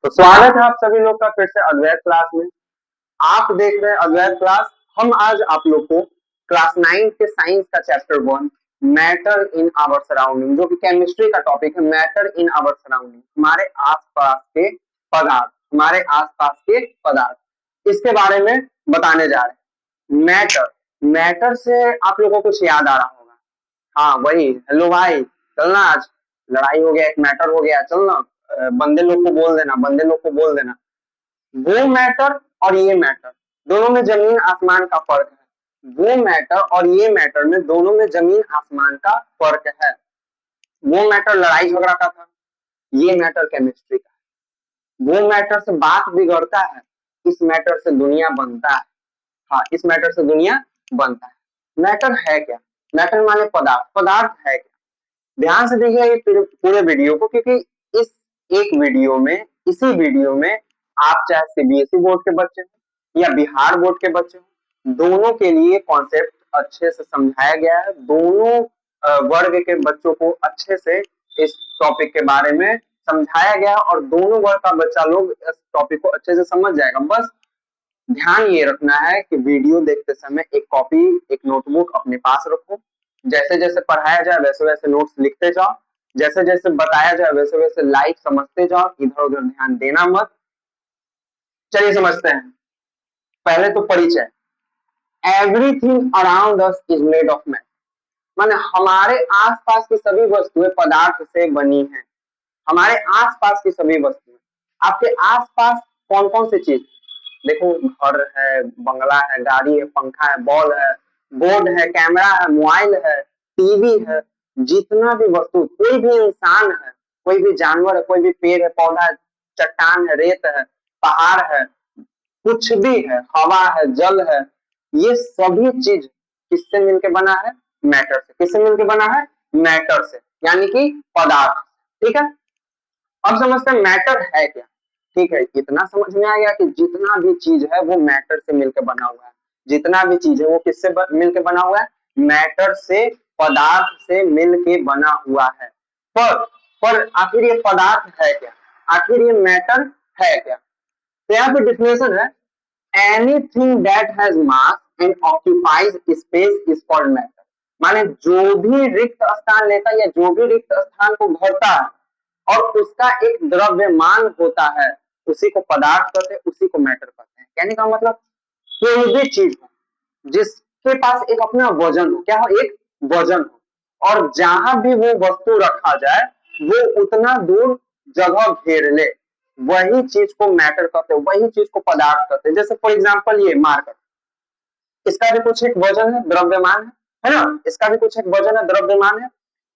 तो स्वागत है आप सभी लोग का फिर से अद्वैत क्लास में। आप देख रहे हैं अद्वैत क्लास। हम आज आप लोग को क्लास 9 के साइंस का chapter 1 matter in our surrounding, जो कि केमिस्ट्री का टॉपिक है, मैटर इन आवर सराउंडिंग, हमारे आसपास के पदार्थ, हमारे आसपास के पदार्थ, इसके बारे में बताने जा रहे हैं। मैटर, मैटर से आप लोगों को कुछ याद आ रहा होगा। हाँ वही, हेलो भाई, चलना आज लड़ाई हो गया, एक मैटर हो गया, चलना बंदे लोग को बोल देना, बंदे लोग को बोल देना। वो मैटर और ये मैटर दोनों में जमीन आसमान का फर्क है। वो मैटर और ये मैटर में दोनों में जमीन आसमान का फर्क है। वो मैटर लड़ाई झगड़ा का था, ये मैटर केमिस्ट्री का है। वो मैटर से बात बिगड़ता है, इस मैटर से दुनिया बनता है। हाँ, इस मैटर से दुनिया बनता है। मैटर है क्या? मैटर माने पदार्थ, पदार्थ है क्या? ध्यान से देखिए ये पूरे वीडियो को, क्योंकि इस एक वीडियो में, इसी वीडियो में आप चाहे सीबीएसई बोर्ड के बच्चे हो या बिहार बोर्ड के बच्चे हो, दोनों के लिए कॉन्सेप्ट अच्छे से समझाया गया है। दोनों वर्ग के बच्चों को अच्छे से इस टॉपिक के बारे में समझाया गया और दोनों वर्ग का बच्चा लोग इस टॉपिक को अच्छे से समझ जाएगा। बस ध्यान ये रखना है कि वीडियो देखते समय एक कॉपी, एक नोटबुक अपने पास रखो। जैसे जैसे पढ़ाया जाए वैसे वैसे नोट्स लिखते जाओ, जैसे जैसे बताया जाए वैसे वैसे लाइव समझते जाओ, इधर उधर ध्यान देना मत। चलिए समझते हैं। पहले तो परिचय। Everything around us is made of matter, माने हमारे आसपास की सभी वस्तुएं पदार्थ से बनी हैं। हमारे आसपास की सभी वस्तुएं, आपके आसपास कौन कौन सी चीज? देखो, घर है, बंगला है, गाड़ी है, पंखा है, बॉल है, बोर्ड है, कैमरा है, मोबाइल है, टीवी है, जितना भी वस्तु, कोई भी इंसान है, कोई भी जानवर है, कोई भी पेड़ है, पौधा है, चट्टान है, रेत है, पहाड़ है, कुछ भी है, हवा है, जल है, ये सभी चीज किससे मिलके बना है? मैटर से। किससे मिलके बना है? मैटर से, यानी कि पदार्थ। ठीक है, अब समझते हैं मैटर है क्या। ठीक है, इतना समझ में आ गया कि जितना भी चीज है वो मैटर से मिलकर बना हुआ है। जितना भी चीज है वो किससे मिलकर बना हुआ है? मैटर से, पदार्थ से मिलके बना हुआ है। पर पर आखिर ये पदार्थ है क्या? आखिर ये मैटर है क्या? तो यहाँ पे डिफिनेशन है, anything that has mass and occupies space is called matter. माने जो भी रिक्त स्थान लेता है या जो भी रिक्त स्थान को भरता है और उसका एक द्रव्यमान होता है, उसी को पदार्थ कहते हैं, उसी को मैटर कहते हैं। कहने का मतलब कोई भी चीज हो जिसके पास एक अपना वजन हो, क्या हो? एक वजन हो, और जहां भी वो वस्तु रखा जाए वो उतना दूर जगह घेर ले, वही चीज को मैटर कहते हैं, वही चीज को पदार्थ कहते हैं। जैसे फॉर एग्जांपल ये मार्कर, इसका भी कुछ एक वजन है, द्रव्यमान है ना? इसका भी कुछ एक वजन है, द्रव्यमान है।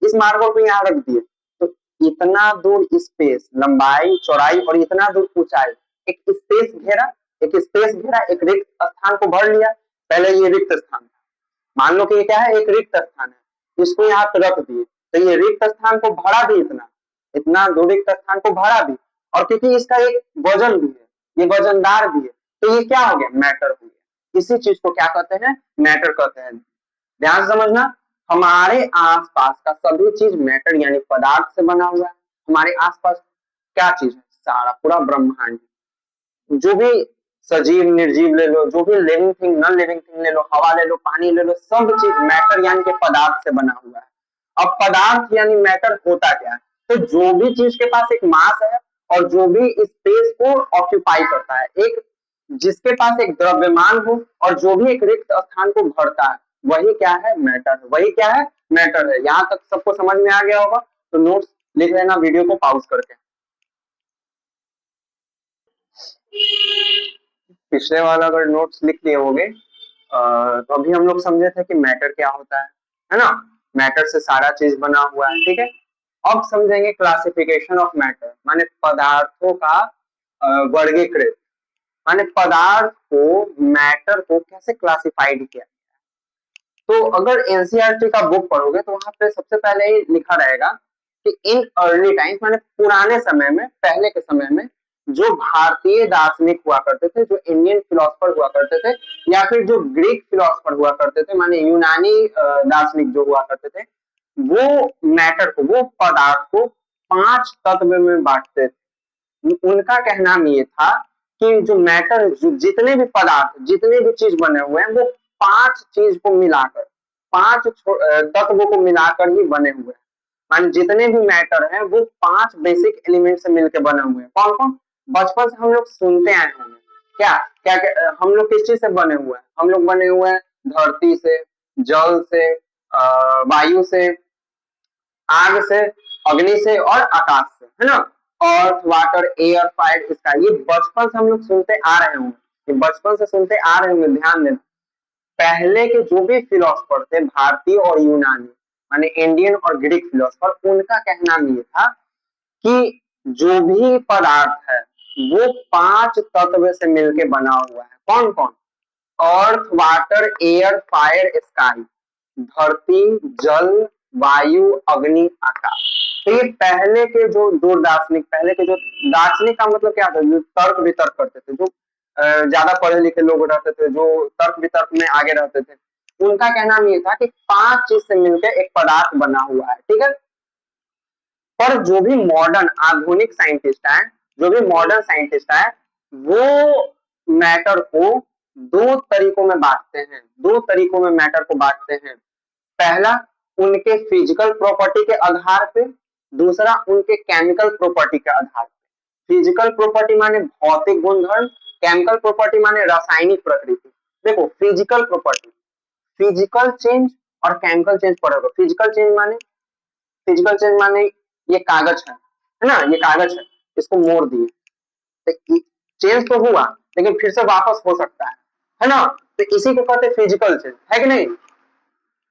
इस मार्कर को यहाँ रख दिए तो इतना दूर स्पेस, लंबाई, चौड़ाई और इतना दूर ऊंचाई, एक स्पेस घेरा, एक स्पेस घेरा, एक रिक्त स्थान को भर लिया। पहले ये रिक्त स्थान था, मान लो कि ये क्या है? एक रिक्त स्थान है, इसको यहाँ पे रख दिए तो ये रिक्त स्थान को भरा भी, इतना इतना दूर रिक्त स्थान को भरा भी, और क्योंकि इसका एक वजन भी है, ये वजनदार भी है, तो ये क्या हो गया? मैटर हो गया। इसी चीज को क्या कहते हैं? मैटर कहते हैं। ध्यान से समझना, हमारे आसपास का सभी चीज मैटर यानी पदार्थ से बना हुआ है। हमारे आसपास क्या चीज है? सारा पूरा ब्रह्मांड, जो भी सजीव निर्जीव ले लो, जो भी living thing non living thing ले लो, हवा ले लो, पानी ले लो, सब चीज मैटर यानी कि पदार्थ से बना हुआ है। अब पदार्थ यानी मैटर होता क्या है? तो जो भी चीज के पास एक मास है और जो भी स्पेस को ऑक्यूपाई करता है, एक जिसके पास एक द्रव्यमान हो और जो भी एक रिक्त स्थान को भरता है, वही क्या है? मैटर। वही क्या है? मैटर है। यहाँ तक सबको समझ में आ गया होगा, तो नोट्स लिख लेना वीडियो को पॉज करके। पिछले वाला अगर नोट्स लिख लिए होंगे तो अभी हम लोग समझे थे कि मैटर क्या होता है ना? मैटर से सारा चीज बना हुआ है। ठीक है, अब समझेंगे क्लासिफिकेशन ऑफ मैटर, माने पदार्थों का वर्गीकृत, माने पदार्थ को, मैटर को कैसे क्लासिफाइड किया। तो अगर एनसीईआरटी का बुक पढ़ोगे तो वहां पे सबसे पहले ही लिखा रहेगा कि इन अर्ली टाइम्स, माने पुराने समय में, पहले के समय में, जो भारतीय दार्शनिक हुआ करते थे, जो इंडियन फिलोसफर हुआ करते थे, या फिर जो ग्रीक फिलोसफर हुआ करते थे, माने यूनानी दार्शनिक जो हुआ करते थे, वो मैटर को, वो पदार्थ को 5 तत्व में बांटते थे। उनका कहना ये था कि जो मैटर, जितने भी पदार्थ, जितने भी चीज बने हुए हैं, वो 5 चीज को मिलाकर, 5 तत्वों को मिलाकर ही बने हुए हैं। मान जितने भी मैटर हैं वो 5 बेसिक एलिमेंट से मिलकर बने हुए हैं। कौन कौन? बचपन से हम लोग सुनते आए होंगे। क्या क्या, क्या हम लोग किस चीज से बने हुए हैं? हम लोग बने हुए हैं धरती से, जल से, वायु से, आग से, अग्नि से और आकाश से, है ना। अर्थ, वाटर, एयर, फायर, स्काई, ये बचपन से हम लोग सुनते आ रहे होंगे, ये बचपन से सुनते आ रहे होंगे। ध्यान देना, पहले के जो भी फिलोसफर थे, भारतीय और यूनानी, माने इंडियन और ग्रीक फिलोसफर, उनका कहना ये था कि जो भी पदार्थ है वो 5 तत्व से मिलके बना हुआ है। कौन कौन? अर्थ, वाटर, एयर, फायर, स्काई, धरती, जल, वायु, अग्नि, आकाश। तो ये पहले के जो दो दार्शनिक, पहले के जो दार्शनिक का मतलब क्या था? जो तर्क वितर्क करते थे, जो ज्यादा पढ़े लिखे लोग रहते थे, जो तर्क वितर्क में आगे रहते थे, उनका कहना ये था कि 5 चीज से मिलकर एक पदार्थ बना हुआ है। ठीक है। पर जो भी मॉडर्न आधुनिक साइंटिस्ट है, जो भी मॉडर्न साइंटिस्ट है, वो मैटर को 2 तरीकों में बांटते हैं। 2 तरीकों में मैटर को बांटते हैं। पहला, उनके फिजिकल प्रॉपर्टी के आधार पे। दूसरा, उनके केमिकल प्रॉपर्टी के आधार पे। फिजिकल प्रॉपर्टी माने भौतिक गुणधर्म, केमिकल प्रॉपर्टी माने रासायनिक प्रकृति। देखो, फिजिकल प्रॉपर्टी, फिजिकल चेंज और केमिकल चेंज पढ़ोगे। फिजिकल चेंज माने ये कागज है ना, ये कागज है, इसको मोड़ दिए तो चेंज तो हुआ, लेकिन फिर से वापस हो सकता है ना। तो इसी को कहते हैं फिजिकल चेंज, है कि नहीं।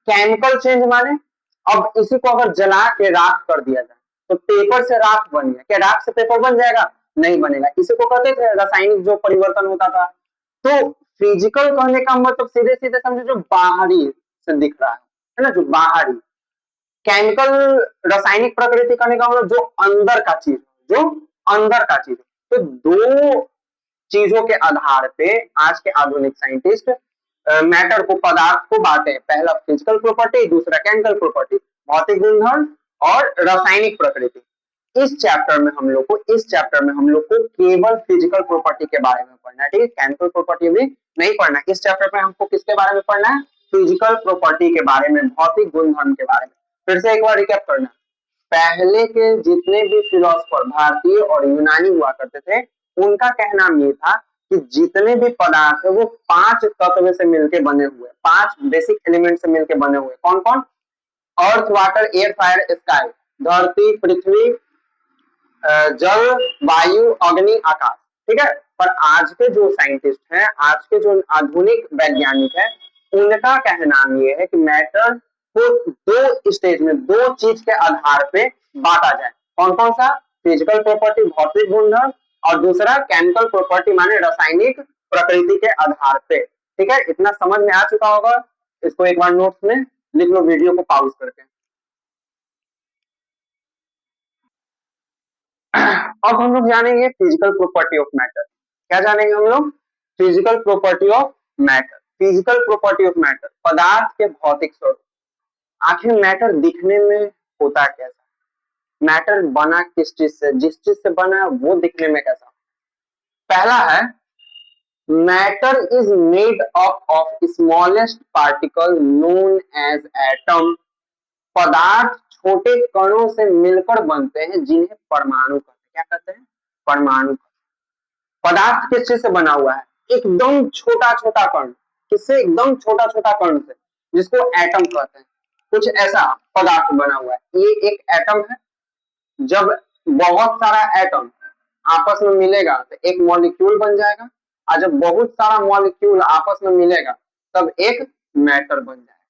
केमिकल चेंज माने अब इसी को अगर जला के राख कर दिया जाए तो पेपर से राख बन गया, क्या राख से पेपर बन जाएगा? नहीं बनेगा। इसी को कहते थे रासायनिक जो परिवर्तन होता था। तो फिजिकल कहने का मतलब सीधे सीधे समझो जो बाहरी से दिख रहा है ना, जो बाहरी। केमिकल, रासायनिक प्रकृति करने का मतलब जो अंदर का चीज, जो अंदर का चीज। तो 2 चीजों के आधार पे आज के आधुनिक साइंटिस्ट मैटर को, पदार्थ को बांटे। पहला फिजिकल प्रॉपर्टी, दूसरा केमिकल प्रॉपर्टी, भौतिक गुणधर्म और रासायनिक प्रकृति। इस चैप्टर में हम लोग को केवल फिजिकल प्रॉपर्टी के बारे में पढ़ना है। ठीक है, केमिकल प्रॉपर्टी भी नहीं पढ़ना। इस चैप्टर में हमको किसके बारे में पढ़ना है? फिजिकल प्रॉपर्टी के बारे में, भौतिक गुणधर्म के बारे में। फिर से एक बार रिकैप करना, पहले के जितने भी फिलोसफर भारतीय और यूनानी हुआ करते थे, उनका कहना ये था कि जितने भी पदार्थ है वो 5 तत्व से मिलके बने हुए, 5 बेसिक एलिमेंट से मिलके बने हुए। कौन कौन? अर्थ, वाटर, एयर, फायर, स्काई, धरती, पृथ्वी, जल, वायु, अग्नि, आकाश। ठीक है। पर आज के जो साइंटिस्ट हैं, आज के जो आधुनिक वैज्ञानिक हैं, उनका कहना ये है कि मैटर को 2 स्टेज में, 2 चीज के आधार पे बांटा जाए। कौन कौन सा? फिजिकल प्रॉपर्टी, भौतिक गुणधर्म, और दूसरा केमिकल प्रॉपर्टी माने रासायनिक प्रकृति के आधार पे। ठीक है, इतना समझ में आ चुका होगा। इसको एक बार नोट्स में लिख लो, वीडियो को पॉज करके। अब हम लोग जानेंगे फिजिकल प्रॉपर्टी ऑफ मैटर। क्या जानेंगे हम लोग? Physical property of matter. Physical property of matter, पदार्थ के भौतिक स्वरूप। आखिर मैटर दिखने में होता कैसा? मैटर बना किस चीज से? जिस चीज से बना है वो दिखने में कैसा? पहला है, matter is made up of smallest particle known as atom. पदार्थ छोटे कणों से मिलकर बनते हैं, जिन्हें परमाणु कहते हैं। क्या कहते हैं? परमाणु। पदार्थ किस चीज से बना हुआ है? एकदम छोटा छोटा कण। किससे? एकदम छोटा छोटा कण से, जिसको एटम कहते हैं। कुछ ऐसा पदार्थ बना हुआ है। ये एक एटम है। जब बहुत सारा एटम आपस में मिलेगा तो एक मॉलिक्यूल बन जाएगा, और जब बहुत सारा मॉलिक्यूल आपस में मिलेगा तब एक मैटर बन जाएगा।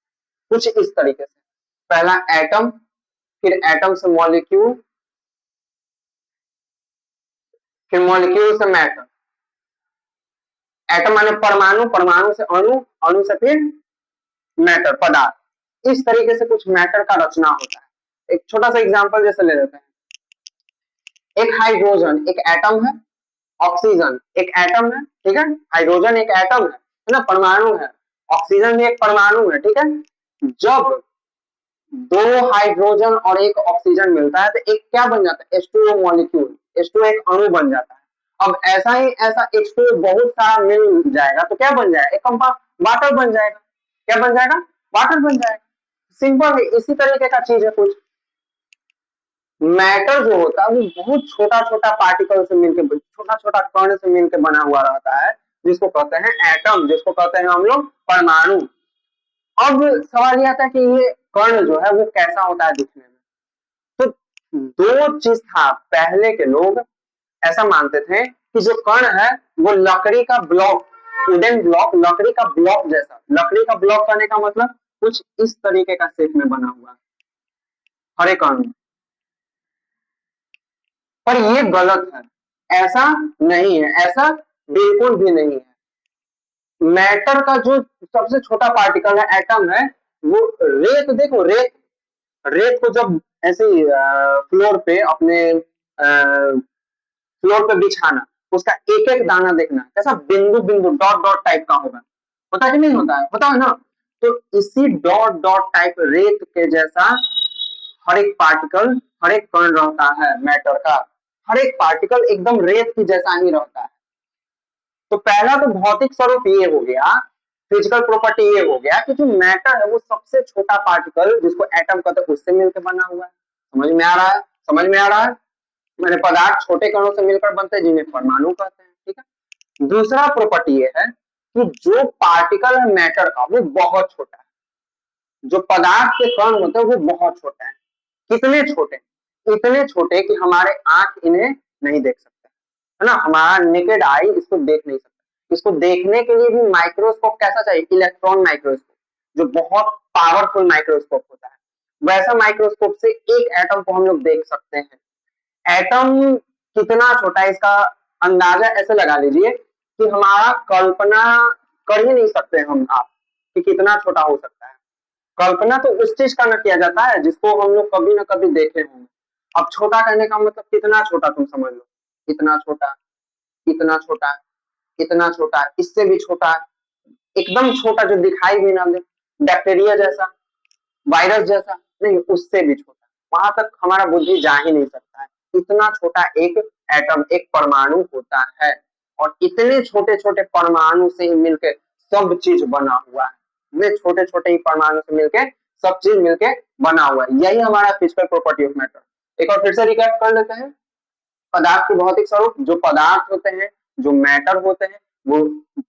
कुछ इस तरीके से, पहला एटम, फिर एटम से मॉलिक्यूल, फिर मॉलिक्यूल से मैटर। एटम माने परमाणु, परमाणु से अणु, अणु से फिर मैटर, पदार्थ। इस तरीके से कुछ मैटर का रचना होता है। एक छोटा सा एग्जांपल जैसे ले लेते हैं, एक हाइड्रोजन एक एटम है, ऑक्सीजन एक एटम है। ठीक है, हाइड्रोजन एक एटम है ना, परमाणु है। ऑक्सीजन भी एक परमाणु है। ठीक है। जब 2 हाइड्रोजन और एक ऑक्सीजन मिलता है तो एक क्या बन जाता है? H2O molecule. H2 एक अणु बन जाता है। अब ऐसा ही ऐसा H2 बहुत सारा मिल जाएगा तो क्या बन जाएगा, एक कंपाउंड वाटर बन जाएगा। क्या बन जाएगा, वाटर बन जाएगा। सिंपल है, इसी तरीके का चीज है कुछ। मैटर जो होता है वो बहुत छोटा छोटा पार्टिकल से मिलकर, छोटा छोटा कण से मिलकर बना हुआ रहता है, जिसको कहते हैं एटम, जिसको कहते हैं हम लोग परमाणु। अब सवाल ये आता है कि ये कण जो है वो कैसा होता है दिखने में। तो दो चीज था, पहले के लोग ऐसा मानते थे कि जो कण है वो लकड़ी का ब्लॉक, वुडन ब्लॉक, लकड़ी का ब्लॉक जैसा, लकड़ी का ब्लॉक करने का मतलब कुछ इस तरीके का शेप में बना हुआ हर एक कण। पर ये गलत है, ऐसा नहीं है, ऐसा बिल्कुल भी नहीं है। मैटर का जो सबसे छोटा पार्टिकल है, एटम है, वो रेत, देखो रेत, रेत को जब ऐसे फ्लोर पे अपने फ्लोर पे बिछाना, उसका एक एक दाना देखना कैसा बिंदु बिंदु डॉट डॉट टाइप का होगा, होता है कि नहीं होता है, होता है ना। तो इसी डॉट डॉट टाइप रेत के जैसा हर एक पार्टिकल, हर एक कण रहता है मैटर का, हर एक पार्टिकल एकदम रेत की जैसा ही रहता है। तो पहला तो भौतिक स्वरूप ये हो गया, फिजिकल प्रॉपर्टी ये हो गया कि जो मैटर है वो सबसे छोटा पार्टिकल जिसको एटम कहते हैं उससे मिलकर बना हुआ है। समझ में आ रहा है, समझ में आ रहा है। मैंने पदार्थ छोटे कणों से मिलकर बनते हैं जिन्हें परमाणु कहते हैं, ठीक है। दूसरा प्रॉपर्टी ये है कि जो पार्टिकल है मैटर का वो बहुत छोटा है, जो पदार्थ के कण होते हैं वो बहुत छोटे हैं। कितने छोटे, इतने छोटे कि हमारे आंख इन्हें नहीं देख सकते, है ना, हमारा नेकेड आई इसको देख नहीं सकता। इसको देखने के लिए भी माइक्रोस्कोप कैसा चाहिए, इलेक्ट्रॉन माइक्रोस्कोप, जो बहुत पावरफुल माइक्रोस्कोप होता है। वैसा माइक्रोस्कोप से एक एटम को हम लोग देख सकते हैं। एटम कितना छोटा है इसका अंदाजा ऐसे लगा लीजिए कि हमारा कल्पना कर ही नहीं सकते हम आप कि कितना छोटा हो सकता है। कल्पना तो उस चीज का न किया जाता है जिसको हम लोग कभी ना कभी देखे होंगे। अब छोटा कहने का मतलब कितना छोटा, तुम समझ लो, इतना छोटा, इतना छोटा, इतना छोटा, इससे भी छोटा, एकदम छोटा जो दिखाई भी ना दे, बैक्टीरिया जैसा, वायरस जैसा, नहीं उससे भी छोटा, वहां तक हमारा बुद्धि जा ही नहीं सकता है। इतना छोटा एक एटम, एक परमाणु होता है, और इतने छोटे छोटे परमाणु से ही मिलकर सब चीज बना हुआ है। इतने छोटे छोटे ही परमाणु से मिलकर सब चीज मिलके बना हुआ है। यही हमारा फिजिकल प्रॉपर्टी ऑफ मैटर। एक और फिर से रिकैप कर लेते हैं। पदार्थ के भौतिक स्वरूप, जो पदार्थ होते हैं, जो मैटर होते हैं, वो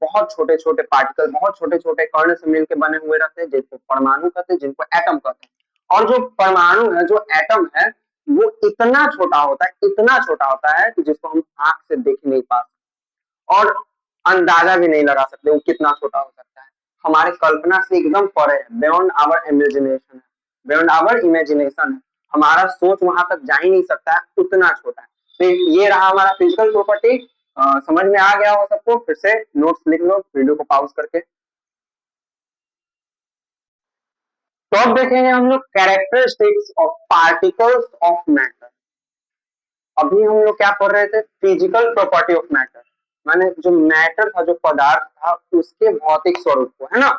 बहुत छोटे छोटे पार्टिकल, बहुत छोटे छोटे कण से मिलकर बने हुए रहते हैं, जिनको परमाणु कहते हैं, जिनको एटम कहते हैं। और जो परमाणु है, जो एटम है, वो इतना छोटा होता है, इतना छोटा होता है कि जिसको हम आंख से देख नहीं पाते और अंदाजा भी नहीं लगा सकते वो कितना छोटा हो सकता है। हमारे कल्पना से एकदम परे है, बियॉन्ड आवर इमेजिनेशन है, बियॉन्ड आवर इमेजिनेशन है। हमारा सोच वहां तक जा ही नहीं सकता है, उतना छोटा है। तो ये रहा हमारा फिजिकल प्रॉपर्टी। समझ में आ गया हो सबको, फिर से नोट्स लिख लो वीडियो को पॉज करके। तो अब देखेंगे हम लोग characteristics of particles of matter. अभी हम लोग क्या पढ़ रहे थे, फिजिकल प्रॉपर्टी ऑफ मैटर, माने जो मैटर था, जो पदार्थ था, उसके भौतिक स्वरूप को, है ना,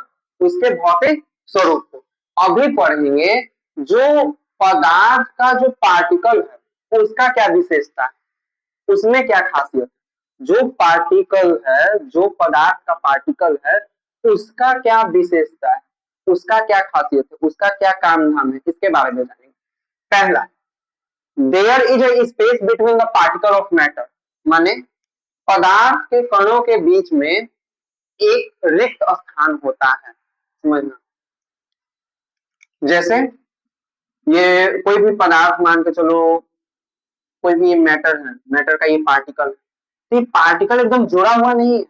उसके भौतिक स्वरूप को। अभी पढ़ेंगे जो पदार्थ का जो पार्टिकल है उसका क्या विशेषता है, उसमें क्या खासियत है। जो पार्टिकल है, जो पदार्थ का पार्टिकल है, उसका क्या विशेषता है, उसका क्या खासियत है, उसका क्या काम धाम है, इसके बारे में जानेंगे। पहला, there is a space between the particle of matter, माने पदार्थ के कणों के बीच में एक रिक्त स्थान होता है। समझना, जैसे ये कोई भी पदार्थ मान के चलो, कोई भी मैटर है, मैटर का ये पार्टिकल, तो ये पार्टिकल एकदम जुड़ा हुआ नहीं है,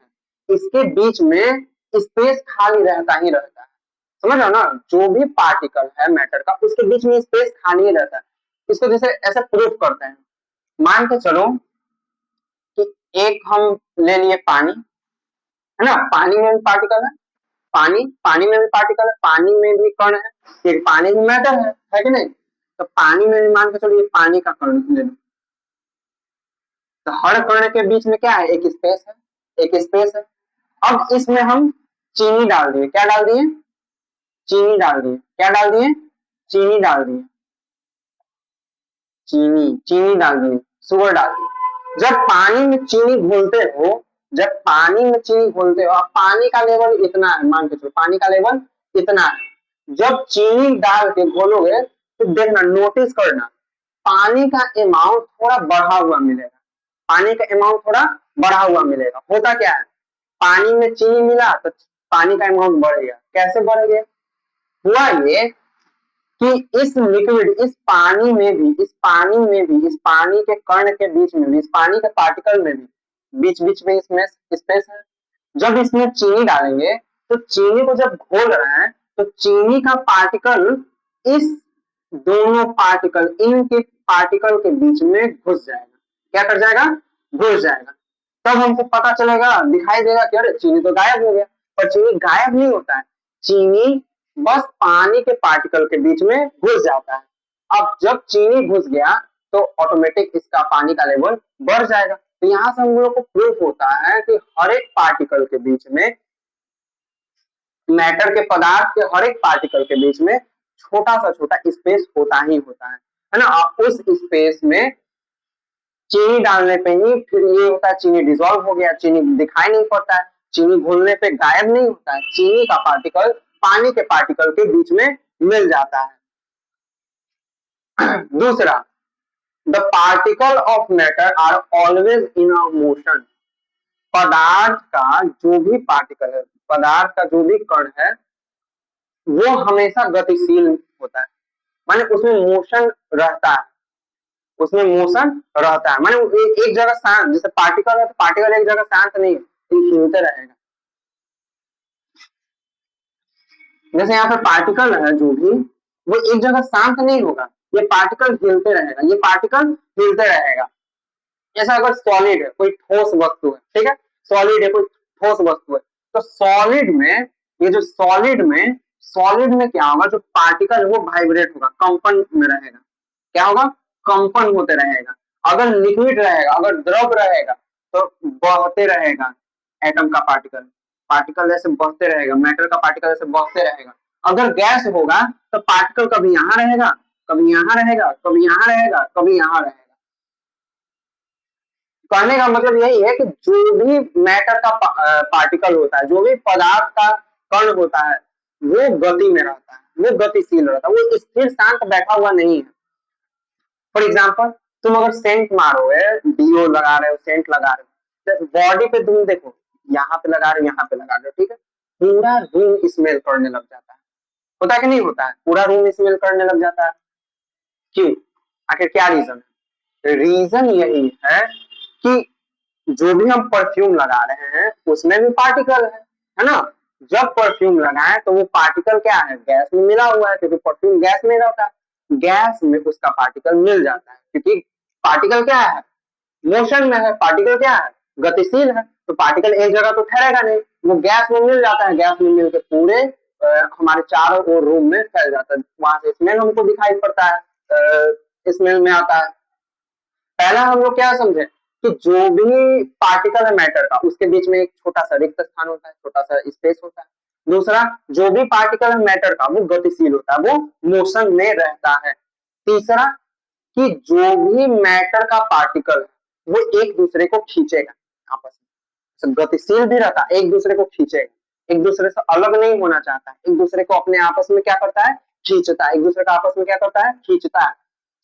इसके बीच में स्पेस खाली रहता ही रहता है। समझ रहे हो ना, जो भी पार्टिकल है मैटर का उसके बीच में स्पेस खाली ही रहता है। इसको जैसे ऐसे प्रूफ करते हैं, मान के चलो कि एक हम ले लिए पानी, है ना, पानी में भी पार्टिकल है, पानी, पानी में भी पार्टिकल है, पानी में भी कण है, ये पानी में मैटर है कि नहीं। तो पानी में भी मान के चलो ये पानी का कण ले लो, तो हर कण के बीच में क्या है, एक स्पेस है, एक स्पेस है। अब इसमें हम चीनी डाल दिए, क्या डाल दिए, चीनी डाल दिए, क्या डाल दिए, चीनी डाल दिए, चीनी, चीनी डाल दिए, शुगर डाल दिए। जब पानी में चीनी घोलते हो, जब पानी में चीनी घोलते हो, अब पानी का लेवल इतना है, मान के चलो पानी का लेवल इतना है, जब चीनी डाल के घोलोगे तो देखना, नोटिस करना, पानी का अमाउंट थोड़ा बढ़ा हुआ मिलेगा, पानी का अमाउंट थोड़ा बढ़ा हुआ मिलेगा। होता क्या है, पानी में चीनी मिला तो पानी का अमाउंट बढ़ गया। कैसे बढ़ गया? हुआ ये कि इस लिक्विड, इस पानी में भी, इस पानी में भी, इस पानी के कण के बीच में भी, इस पानी के पार्टिकल में भी बीच बीच में इसमें स्पेस है। जब इसमें चीनी डालेंगे तो चीनी को जब घोल रहे हैं तो चीनी का पार्टिकल इस दोनों पार्टिकल, इनके पार्टिकल के बीच में घुस जाएगा। क्या कर जाएगा? घुस जाएगा। तब हमको पता चलेगा, दिखाई देगा कि अरे चीनी तो गायब हो गया। पर चीनी गायब नहीं होता है, चीनी बस पानी के पार्टिकल के बीच में घुस जाता है। अब जब चीनी घुस गया तो ऑटोमेटिक इसका पानी का लेवल बढ़ जाएगा। तो यहाँ से हम लोग को प्रूफ होता है कि हर एक पार्टिकल के बीच में, मैटर के, पदार्थ के हर एक पार्टिकल के बीच में छोटा सा छोटा स्पेस होता ही होता है ना। उस स्पेस में चीनी डालने पे ही फिर ये होता है, चीनी डिसॉल्व हो गया, चीनी दिखाई नहीं पड़ता है, चीनी घुलने पे गायब नहीं होता है, चीनी का पार्टिकल पानी के पार्टिकल के बीच में मिल जाता है। दूसरा, the particle of matter are always in a motion. पदार्थ का जो भी पार्टिकल है, पदार्थ का जो भी कण है, वो हमेशा गतिशील होता है, माने उसमें मोशन रहता है, उसमें मोशन रहता है। माने एक जगह शांत, जैसे पार्टिकल है तो पार्टिकल एक जगह शांत नहीं है, हिलते रहेगा। जैसे यहाँ पे पार्टिकल है जो भी, वो एक जगह शांत नहीं होगा, ये पार्टिकल हिलते रहेगा, ये पार्टिकल हिलते रहेगा। जैसा अगर सॉलिड है, कोई ठोस वस्तु है, ठीक है, सॉलिड है, कोई ठोस वस्तु है, तो सॉलिड में, ये जो सॉलिड में क्या होगा, जो पार्टिकल वो वाइब्रेट होगा, कंपन में रहेगा। क्या होगा? कंपन होते रहेगा। अगर लिक्विड रहेगा, अगर द्रव रहेगा तो बहते रहेगा। एटम का पार्टिकल, पार्टिकल ऐसे बहते रहेगा, मैटर का पार्टिकल ऐसे बहते रहेगा। अगर गैस होगा तो पार्टिकल कभी यहाँ रहेगा, कभी यहाँ रहेगा, कभी यहाँ रहेगा, कभी यहाँ रहेगा। कहने का मतलब यही है कि जो भी मैटर का पार्टिकल होता है, जो भी पदार्थ का कण होता है, वो गति में रहता है, वो गतिशील रहता है, वो स्थिर शांत बैठा हुआ नहीं है। फॉर एग्जाम्पल, तुम अगर सेंट मारोगे, डीओ लगा रहे हो, सेंट लगा रहे हो, बॉडी पे तुम देखो, यहाँ पे लगा रहे हो, यहाँ पे लगा रहे हो, ठीक है, पूरा रूम स्मेल करने लग जाता है। होता है कि नहीं होता है? पूरा रूम स्मेल करने लग जाता है। क्यों? आखिर क्या रीजन है? रीजन यही है कि जो भी हम परफ्यूम लगा रहे हैं उसमें भी पार्टिकल है ना। जब परफ्यूम लगाए तो वो पार्टिकल क्या है? गैस में मिला हुआ है, क्योंकि परफ्यूम गैस में रहता है, गैस में उसका पार्टिकल मिल जाता है, क्योंकि पार्टिकल क्या है? मोशन में है। पार्टिकल क्या है? गतिशील है। तो पार्टिकल एक जगह तो ठहरेगा नहीं, वो गैस में मिल जाता है, गैस में मिलकर पूरे हमारे चारों ओर रूम में फैल जाता है। वहां से स्मेल हमको दिखाई पड़ता है, स्मेल में आता है। पहला हम लोग क्या समझे कि जो भी पार्टिकल है मैटर का, उसके बीच में एक छोटा सा रिक्त स्थान होता है, छोटा सा स्पेस होता है। दूसरा, जो भी पार्टिकल है मैटर का, वो गतिशील होता है, वो मोशन में रहता है। तीसरा, कि जो भी मैटर का पार्टिकल है वो एक दूसरे को खींचेगा आपस में, गतिशील भी रहता है, एक दूसरे को खींचेगा, एक दूसरे से अलग नहीं होना चाहता है, एक दूसरे को अपने आपस में क्या करता है? खींचता है। एक दूसरे का आपस में क्या करता है? खींचता है।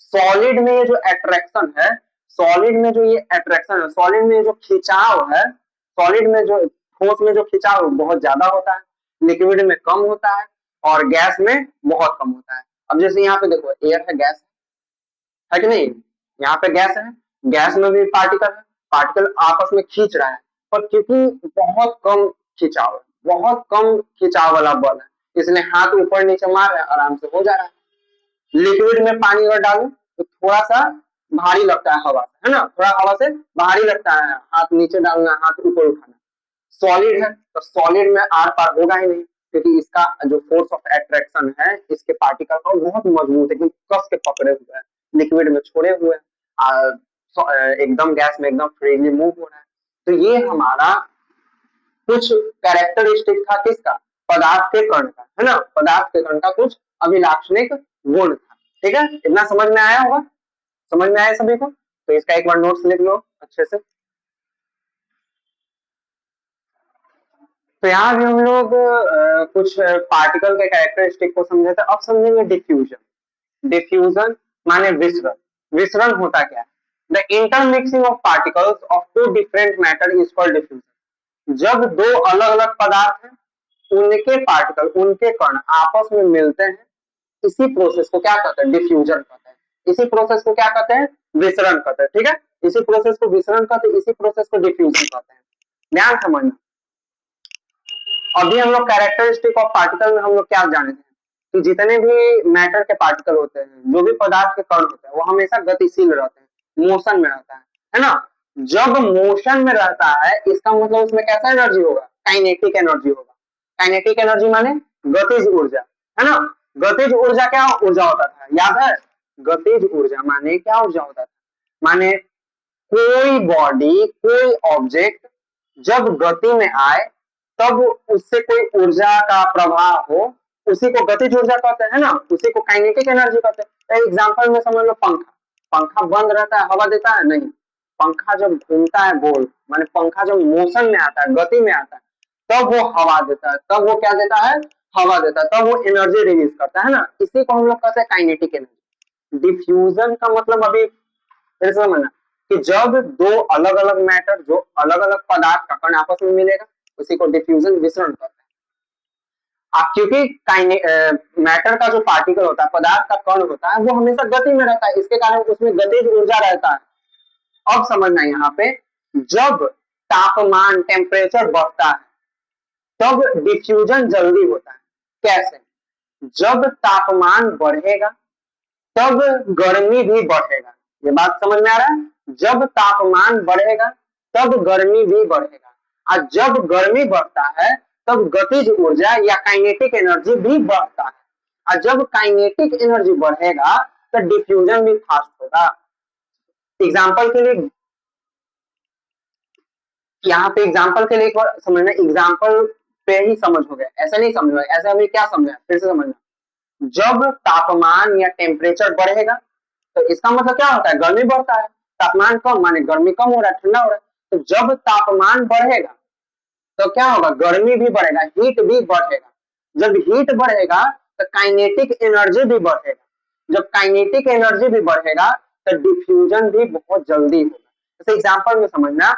सॉलिड में ये जो अट्रैक्शन है, सॉलिड में जो ये अट्रैक्शन है, सॉलिड में जो खिंचाव है, सॉलिड में जो, ठोस में जो खिंचाव बहुत ज्यादा होता है, लिक्विड में कम होता है, और गैस में बहुत कम होता है। अब जैसे यहाँ पे देखो, एयर है, गैस है कि नहीं, यहाँ पे गैस है, गैस में भी पार्टिकल है, पार्टिकल आपस में खींच रहा है, पर क्योंकि बहुत कम खिंचाव है, बहुत कम खिंचाव वाला बल है, इसलिए हाथ ऊपर नीचे मार रहे हैं, आराम से हो जा रहा है। लिक्विड में पानी अगर डालू तो थोड़ा सा भारी लगता है हवा से, है ना, थोड़ा हवा से भारी लगता है, हाथ नीचे डालना, हाथ ऊपर उठाना। सॉलिड है तो सॉलिड में आर पार होगा ही नहीं, क्योंकि इसका जो फोर्स ऑफ अट्रैक्शन है इसके पार्टिकल का बहुत मजबूत है, एकदम कस के पकड़े हुए हैं, लिक्विड में छोड़े हुए हैं, एकदम गैस में एकदम फ्रीली मूव हो रहा है। तो ये हमारा कुछ कैरेक्टरिस्टिक था, किसका? पदार्थ के कण का, है ना, पदार्थ के कण का कुछ अभिलाक्षणिक गुण था। ठीक है, इतना समझ में आया होगा? समझ में आया सभी को? तो इसका एक बार नोट्स लिख लो। अच्छे से। तो यहाँ भी हम लोग कुछ पार्टिकल के कैरेक्टरिस्टिक को समझे थे, अब समझेंगे डिफ्यूजन। डिफ्यूजन माने विसरण। विसरण होता क्या है? The intermixing of particles of two different matter is called diffusion. जब दो अलग अलग पदार्थ हैं, उनके पार्टिकल, उनके कण आपस में मिलते हैं, इसी प्रोसेस को क्या कहते हैं? डिफ्यूजन कहते हैं। इसी प्रोसेस को क्या कहते हैं? विसरण कहते हैं। ठीक है, इसी प्रोसेस को विसरण कहते हैं, इसी प्रोसेस को डिफ्यूजन कहते हैं। ध्यान समझना। अभी हम लोग कैरेक्टरिस्टिक ऑफ पार्टिकल में हम लोग क्या जाने थे कि जितने भी मैटर के पार्टिकल होते हैं, जो भी पदार्थ के कण होते हैं, वो हमेशा गतिशील रहते हैं, मोशन में रहता है ना। जब मोशन में रहता है, इसका मतलब उसमें कैसा एनर्जी होगा? काइनेटिक एनर्जी होगा। काइनेटिक एनर्जी माने गतिज ऊर्जा, है ना। गतिज ऊर्जा क्या ऊर्जा होता था, याद है? गतिज ऊर्जा माने क्या ऊर्जा होता था? माने कोई बॉडी, कोई ऑब्जेक्ट जब गति में आए, तब उससे कोई ऊर्जा का प्रवाह हो, उसी को गतिज ऊर्जा कहते हैं ना, उसी को काइनेटिक एनर्जी कहते हैं। एग्जांपल में समझ लो पंखा। पंखा बंद रहता है, हवा देता है? नहीं। पंखा जब घूमता है गोल, माने पंखा जब मोशन में आता है, गति में आता है, तब वो हवा देता है। तब वो क्या देता है? हवा देता है। तब वो एनर्जी रिलीज करता है ना, इसी को हम लोग कहते हैं काइनेटिक एनर्जी। डिफ्यूजन का मतलब अभी फिर से समझना कि जब दो अलग अलग मैटर, जो अलग अलग पदार्थ का कण आपस में मिलेगा, उसी को डिफ्यूजन, विसरण कहते हैं। क्योंकि मैटर का जो पार्टिकल होता है, पदार्थ का कण होता है, वो हमेशा गति में रहता है, इसके कारण उसमें गतिज ऊर्जा रहता है। अब समझना यहाँ पे, जब तापमान, टेम्परेचर बढ़ता है, तब डिफ्यूजन जल्दी होता है। कैसे? जब तापमान बढ़ेगा, तब गर्मी भी बढ़ेगा। ये बात समझ में आ रहा है? जब तापमान बढ़ेगा, तब गर्मी भी बढ़ेगा। और जब गर्मी बढ़ता है, तब गतिज ऊर्जा या काइनेटिक एनर्जी भी बढ़ता है। और जब काइनेटिक एनर्जी बढ़ेगा, तो डिफ्यूजन भी फास्ट होगा। एग्जाम्पल के लिए, यहाँ पे एग्जाम्पल के लिए एक बार समझना, एग्जाम्पल पे ही समझ हो गया, ऐसा नहीं समझ, ऐसा हमें क्या समझा, फिर से समझना। जब तापमान या टेम्परेचर बढ़ेगा, तो इसका मतलब क्या होता है? गर्मी बढ़ता है। तापमान कम माने गर्मी कम हो रहा है, ठंडा हो रहा है। तो जब तापमान बढ़ेगा, तो क्या होगा? गर्मी भी बढ़ेगा, हीट भी बढ़ेगा। जब हीट बढ़ेगा, तो काइनेटिक एनर्जी भी बढ़ेगा। जब काइनेटिक एनर्जी भी बढ़ेगा, तो डिफ्यूजन भी बहुत जल्दी होगा। जैसे एग्जाम्पल में समझना,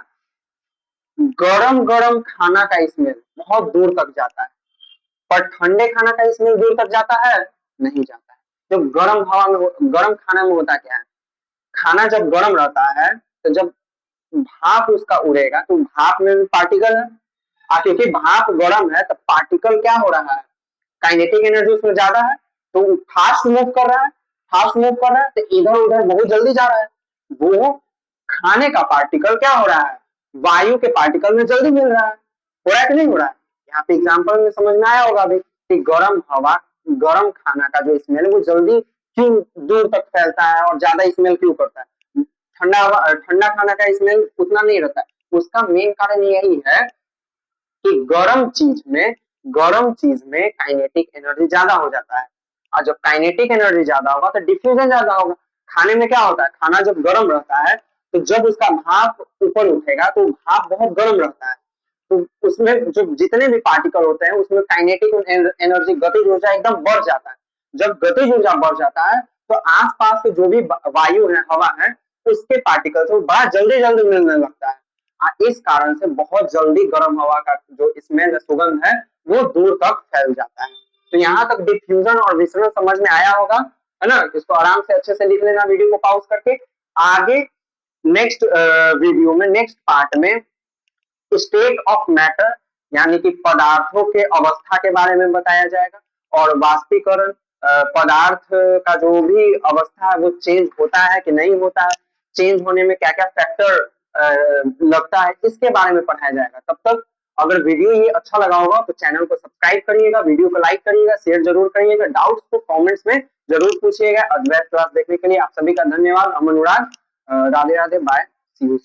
गरम गरम खाना का स्मेल बहुत दूर तक जाता है, पर ठंडे खाना का स्मेल दूर तक जाता है? नहीं जाता है। जब गर्म हवा में, गर्म खाना में होता क्या है, खाना जब गर्म रहता है, तो जब भाप उसका उड़ेगा, तो भाप में भी पार्टिकल है। क्योंकि भाप गर्म है, तो पार्टिकल क्या हो रहा है? काइनेटिक एनर्जी उसमें ज्यादा है, तो फास्ट मूव कर रहा है। फास्ट मूव कर रहा है, तो इधर उधर बहुत जल्दी जा रहा है। वो खाने का पार्टिकल क्या हो रहा है? वायु के पार्टिकल में जल्दी मिल रहा है। हो रहा है कि नहीं हो रहा है? यहाँ पे एग्जाम्पल में समझ में आया होगा अभी कि गर्म हवा, गर्म खाना का जो स्मेल है, वो जल्दी क्यों दूर तक फैलता है और ज्यादा स्मेल क्यों करता है? ठंडा खाना का स्मेल उतना नहीं रहता है। उसका मेन कारण यही है कि गर्म चीज में काइनेटिक एनर्जी ज्यादा हो जाता है। और जब काइनेटिक एनर्जी ज्यादा होगा, तो डिफ्यूजन ज्यादा होगा। खाने में क्या होता है? खाना जब गर्म रहता है, तो जब उसका भाप ऊपर उठेगा, तो भाप बहुत गर्म रहता है, तो उसमें जो जितने भी पार्टिकल होते हैं, उसमें काइनेटिक एनर्जी, गतिज ऊर्जा एकदम बढ़ जाता है। जब गतिज ऊर्जा बढ़ जाता है, तो आसपास के जो भी वायु है, हवा है, उसके पार्टिकल से बड़ा जल्दी जल्दी मिलने लगता है। इस कारण से बहुत जल्दी गर्म हवा का जो स्मेल है, सुगंध है, वो दूर तक फैल जाता है। तो यहाँ तक डिफ्यूजन और विसरण समझ में आया होगा, है ना। इसको आराम से अच्छे से लिख लेना वीडियो को पॉज करके। आगे नेक्स्ट वीडियो में, नेक्स्ट पार्ट में स्टेट ऑफ मैटर यानी कि पदार्थों के अवस्था के बारे में बताया जाएगा, और वाष्पीकरण, पदार्थ का जो भी अवस्था है, वो चेंज होता है कि नहीं होता है, चेंज होने में क्या क्या फैक्टर लगता है, इसके बारे में पढ़ाया जाएगा। तब तक अगर वीडियो ये अच्छा लगा होगा, तो चैनल को सब्सक्राइब करिएगा, वीडियो को लाइक करिएगा, शेयर जरूर करिएगा, डाउट्स को कमेंट्स में जरूर पूछिएगा। अद्वैत क्लास देखने के लिए आप सभी का धन्यवाद। हम Anurag, Radhe Radhe, bye, see you.